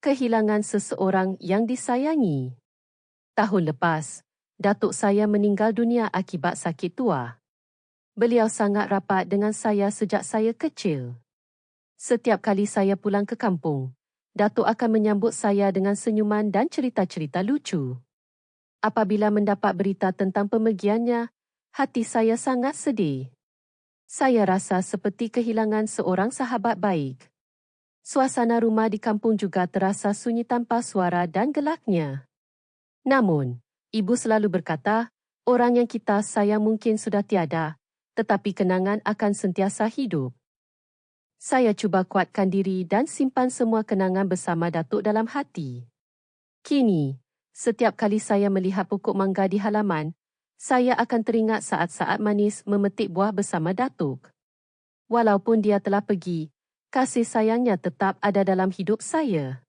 Kehilangan seseorang yang disayangi. Tahun lepas, datuk saya meninggal dunia akibat sakit tua. Beliau sangat rapat dengan saya sejak saya kecil. Setiap kali saya pulang ke kampung, datuk akan menyambut saya dengan senyuman dan cerita-cerita lucu. Apabila mendapat berita tentang pemergiannya, hati saya sangat sedih. Saya rasa seperti kehilangan seorang sahabat baik. Suasana rumah di kampung juga terasa sunyi tanpa suara dan gelaknya. Namun, ibu selalu berkata, orang yang kita sayang mungkin sudah tiada, tetapi kenangan akan sentiasa hidup. Saya cuba kuatkan diri dan simpan semua kenangan bersama datuk dalam hati. Kini, setiap kali saya melihat pokok mangga di halaman, saya akan teringat saat-saat manis memetik buah bersama datuk. Walaupun dia telah pergi, kasih sayangnya tetap ada dalam hidup saya.